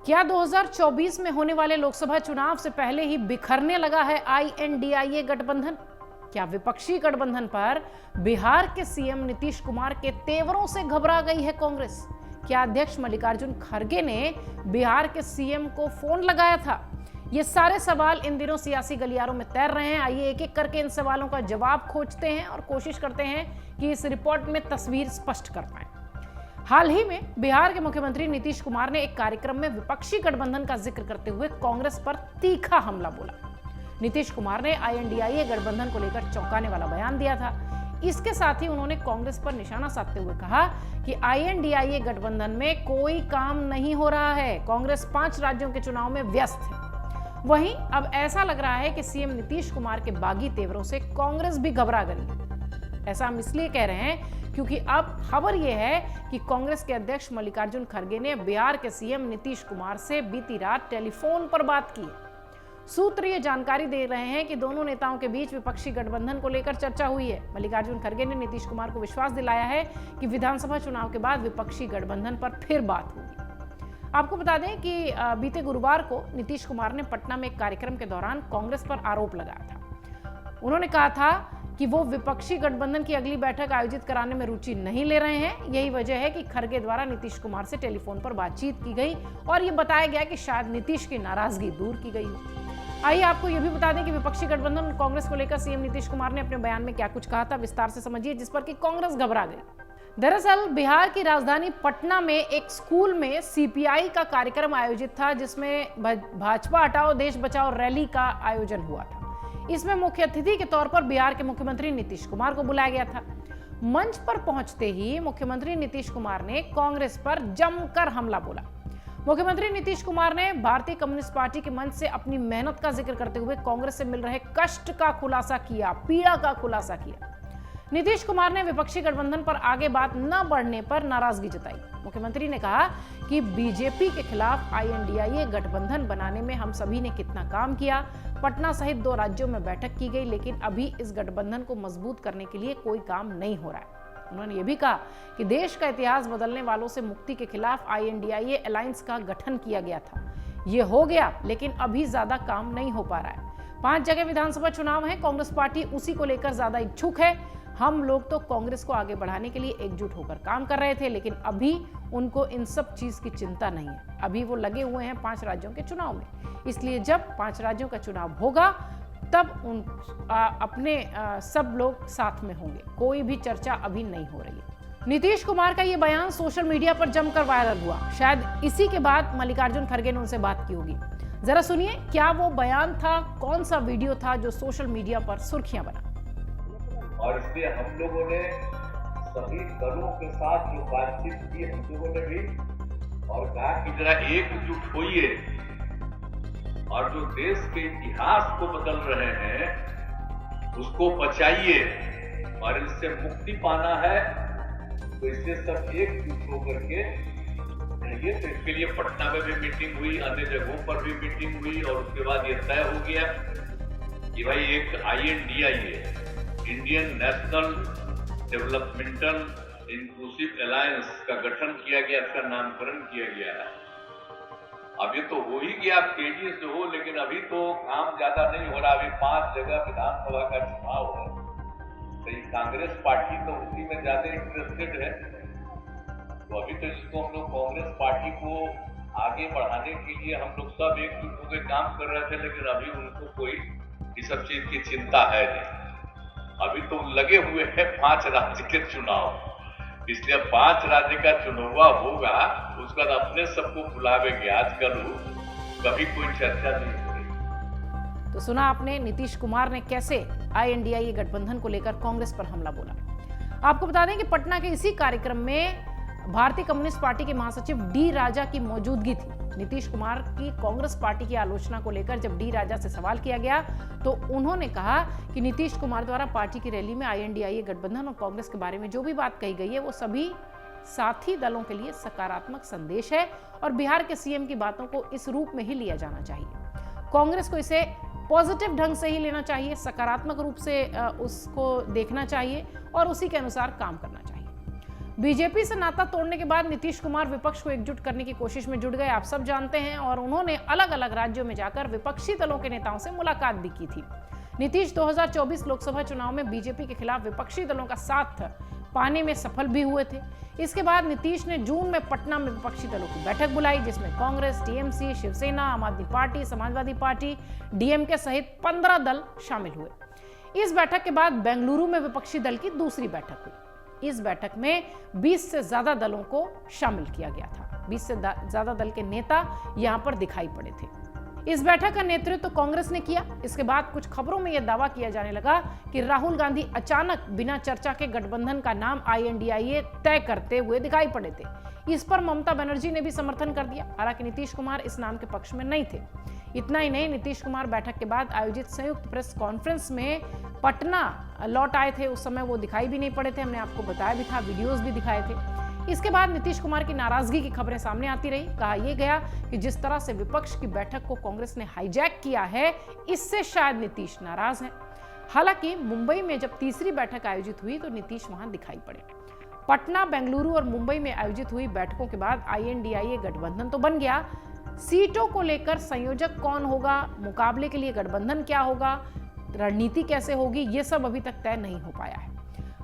क्या 2024 में होने वाले लोकसभा चुनाव से पहले ही बिखरने लगा है आईएनडीआईए गठबंधन? क्या विपक्षी गठबंधन पर बिहार के सीएम नीतीश कुमार के तेवरों से घबरा गई है कांग्रेस? क्या अध्यक्ष मल्लिकार्जुन खड़गे ने बिहार के सीएम को फोन लगाया था? ये सारे सवाल इन दिनों सियासी गलियारों में तैर रहे हैं। आइए एक एक करके इन सवालों का जवाब खोजते हैं और कोशिश करते हैं कि इस रिपोर्ट में तस्वीर स्पष्ट कर पाएं। हाल ही में बिहार के मुख्यमंत्री नीतीश कुमार ने एक कार्यक्रम में विपक्षी गठबंधन का जिक्र करते हुए कांग्रेस पर तीखा हमला बोला। नीतीश कुमार ने आईएनडीआईए गठबंधन को लेकर चौंकाने वाला बयान दिया था। इसके साथ ही उन्होंने कांग्रेस पर निशाना साधते हुए कहा कि आईएनडीआईए गठबंधन में कोई काम नहीं हो रहा है। कांग्रेस 5 राज्यों के चुनाव में व्यस्त है। वहीं अब ऐसा लग रहा है कि सीएम नीतीश कुमार के बागी तेवरों से कांग्रेस भी घबरा गई। ऐसा हम इसलिए कह रहे हैं क्योंकि अब खबर यह है कि कांग्रेस के अध्यक्ष मल्लिकार्जुन खड़गे ने बिहार के सीएम नीतीश कुमार से बीती रात टेलीफोन पर बात की। सूत्र ये जानकारी दे रहे हैं कि दोनों नेताओं के बीच विपक्षी गठबंधन को लेकर चर्चा हुई है। मल्लिकार्जुन खड़गे ने नीतीश कुमार को विश्वास दिलाया है कि विधानसभा चुनाव के बाद विपक्षी गठबंधन पर फिर बात होगी। आपको बता दें कि बीते गुरुवार को नीतीश कुमार ने पटना में एक कार्यक्रम के दौरान कांग्रेस पर आरोप लगाया था। उन्होंने कहा था कि वो विपक्षी गठबंधन की अगली बैठक आयोजित कराने में रुचि नहीं ले रहे हैं। यही वजह है कि खड़गे द्वारा नीतीश कुमार से टेलीफोन पर बातचीत की गई और ये बताया गया कि शायद नीतीश की नाराजगी दूर की गई हो। आइए आपको यह भी बता दें कि विपक्षी गठबंधन और कांग्रेस को लेकर सीएम नीतीश कुमार ने अपने बयान में क्या कुछ कहा था, विस्तार से समझिए, जिस पर कि कांग्रेस घबरा गई। दरअसल बिहार की राजधानी पटना में एक स्कूल में सीपीआई का कार्यक्रम आयोजित था, जिसमें भाजपा हटाओ देश बचाओ रैली का आयोजन हुआ था। इसमें मुख्य अतिथि के तौर पर बिहार के मुख्यमंत्री नीतीश कुमार को बुलाया गया था। मंच पर पहुंचते ही मुख्यमंत्री नीतीश कुमार ने कांग्रेस पर जमकर हमला बोला। मुख्यमंत्री नीतीश कुमार ने भारतीय कम्युनिस्ट पार्टी के मंच से अपनी मेहनत का जिक्र करते हुए कांग्रेस से मिल रहे कष्ट का खुलासा किया, पीड़ा का खुलासा किया। नीतीश कुमार ने विपक्षी गठबंधन पर आगे बात न बढ़ने पर नाराजगी जताई। मुख्यमंत्री ने कहा कि बीजेपी के खिलाफ आईएनडीआईए गठबंधन बनाने में हम सभी ने कितना काम किया। पटना सहित 2 राज्यों में बैठक की गई, लेकिन अभी इस गठबंधन को मजबूत करने के लिए कोई काम नहीं हो रहा है। उन्होंने ये भी कहा कि देश का इतिहास बदलने वालों से मुक्ति के खिलाफ आईएनडीआईए अलायंस का गठन किया गया था। ये हो गया, लेकिन अभी ज्यादा काम नहीं हो पा रहा है। 5 जगह विधानसभा चुनाव है। कांग्रेस पार्टी उसी को लेकर ज्यादा इच्छुक है। हम लोग तो कांग्रेस को आगे बढ़ाने के लिए एकजुट होकर काम कर रहे थे, लेकिन अभी उनको इन सब चीज की चिंता नहीं है। अभी वो लगे हुए हैं 5 राज्यों के चुनाव में। इसलिए जब 5 राज्यों का चुनाव होगा तब सब लोग साथ में होंगे। कोई भी चर्चा अभी नहीं हो रही है। नीतीश कुमार का ये बयान सोशल मीडिया पर जमकर वायरल हुआ। शायद इसी के बाद मल्लिकार्जुन खड़गे ने उनसे बात की होगी। जरा सुनिए क्या वो बयान था, कौन सा वीडियो था जो सोशल मीडिया पर सुर्खियां बना। और इसलिए हम लोगों ने सभी दलों के साथ जो बातचीत की, हम लोगों ने भी और कहा कि जरा एकजुट होइए और जो देश के इतिहास को बदल रहे हैं उसको बचाइए और इससे मुक्ति पाना है, तो इससे सब एकजुट होकर के रहिए। तो इसके लिए पटना में भी मीटिंग हुई, अन्य जगहों पर भी मीटिंग हुई और उसके बाद ये तय हो गया कि भाई एक INDIA, Indian national developmental inclusive alliance का गठन किया गया, इसका नामकरण किया गया है। अभी तो हो ही गया, तेजी से हो, लेकिन अभी तो काम ज्यादा नहीं हो रहा। अभी 5 जगह विधानसभा का चुनाव है, तो कांग्रेस पार्टी तो उसी में ज्यादा इंटरेस्टेड है। तो अभी तो इसको हम लोग कांग्रेस पार्टी को आगे बढ़ाने के लिए हम लोग सब एकजुट होकर काम कर रहे थे, लेकिन अभी उनको कोई इस सब चीज की चिंता है नहीं। अभी तो लगे हुए हैं 5 राज्य के चुनाव, इसलिए 5 राज्य का चुनाव होगा, उसके बाद अपने सबको बुलावेंगे। आजकल कभी कोई चर्चा नहीं हो रही। तो सुना आपने नीतीश कुमार ने कैसे आईएनडीआईए गठबंधन को लेकर कांग्रेस पर हमला बोला। आपको बता दें कि पटना के इसी कार्यक्रम में भारतीय कम्युनिस्ट पार्टी के महासचिव डी राजा की मौजूदगी थी। नीतीश कुमार की कांग्रेस पार्टी की आलोचना को लेकर जब डी राजा से सवाल किया गया तो उन्होंने कहा कि नीतीश कुमार द्वारा पार्टी की रैली में आईएनडीआईए गठबंधन और कांग्रेस के बारे में जो भी बात कही गई है वो सभी साथी दलों के लिए सकारात्मक संदेश है और बिहार के सीएम की बातों को इस रूप में ही लिया जाना चाहिए। कांग्रेस को इसे पॉजिटिव ढंग से ही लेना चाहिए, सकारात्मक रूप से उसको देखना चाहिए और उसी के अनुसार काम करना चाहिए। बीजेपी से नाता तोड़ने के बाद नीतीश कुमार विपक्ष को एकजुट करने की कोशिश में जुट गए, आप सब जानते हैं, और उन्होंने अलग अलग राज्यों में जाकर विपक्षी दलों के नेताओं से मुलाकात भी की थी। नीतीश 2024 लोकसभा चुनाव में बीजेपी के खिलाफ विपक्षी दलों का साथ पाने में सफल भी हुए थे। इसके बाद नीतीश ने जून में पटना में विपक्षी दलों की बैठक बुलाई, जिसमें कांग्रेस, टीएमसी, शिवसेना, आम आदमी पार्टी, समाजवादी पार्टी, डीएमके सहित 15 दल शामिल हुए। इस बैठक के बाद बेंगलुरु में विपक्षी दल की दूसरी बैठक हुई। इस बैठक में 20 से ज्यादा दलों को शामिल किया गया था। 20 से ज्यादा दल के नेता यहां पर दिखाई पड़े थे। इस बैठक का नेतृत्व कांग्रेस ने किया। इसके बाद कुछ खबरों में यह दावा किया जाने लगा कि राहुल गांधी अचानक बिना चर्चा के गठबंधन का नाम INDIA तय करते हुए दिखाई पड़े थे। इस पर ममता बनर्जी ने भी समर्थन कर दिया। हालांकि नीतीश कुमार इस नाम के पक्ष में नहीं थे। इतना ही नहीं, नीतीश कुमार बैठक के बाद आयोजित संयुक्त प्रेस कॉन्फ्रेंस में पटना लौट आए थे। उस समय वो दिखाई भी नहीं पड़े थे, हमने आपको बताया भी था, वीडियोस भी दिखाए थे। इसके बाद नीतीश कुमार की नाराजगी की खबरें सामने आती रही। कहा यह गया कि जिस तरह से विपक्ष की बैठक को कांग्रेस ने हाईजैक किया है, इससे शायद नीतीश नाराज हैं। हालांकि मुंबई में जब तीसरी बैठक आयोजित हुई तो नीतीश वहां दिखाई पड़े। पटना, बेंगलुरु और मुंबई में आयोजित हुई बैठकों के बाद INDIA गठबंधन तो बन गया। सीटों को लेकर संयोजक कौन होगा, मुकाबले के लिए गठबंधन क्या होगा, रणनीति कैसे होगी, ये सब अभी तक तय नहीं हो पाया है।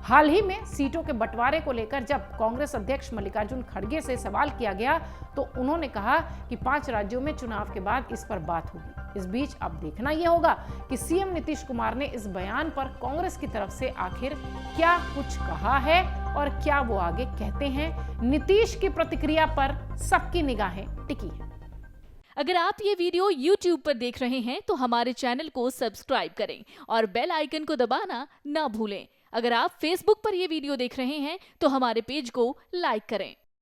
हाल ही में सीटों के बंटवारे को लेकर जब कांग्रेस अध्यक्ष मल्लिकार्जुन खड़गे से सवाल किया गया तो उन्होंने कहा कि 5 राज्यों में चुनाव के बाद इस पर बात होगी। इस बीच अब देखना यह होगा कि सीएम नीतीश कुमार ने इस बयान पर कांग्रेस की तरफ से आखिर क्या कुछ कहा है और क्या वो आगे कहते हैं। नीतीश की प्रतिक्रिया पर सबकी निगाहें टिकी हैं। अगर आप ये वीडियो YouTube पर देख रहे हैं तो हमारे चैनल को सब्सक्राइब करें और बेल आइकन को दबाना ना भूलें। अगर आप Facebook पर ये वीडियो देख रहे हैं तो हमारे पेज को लाइक करें।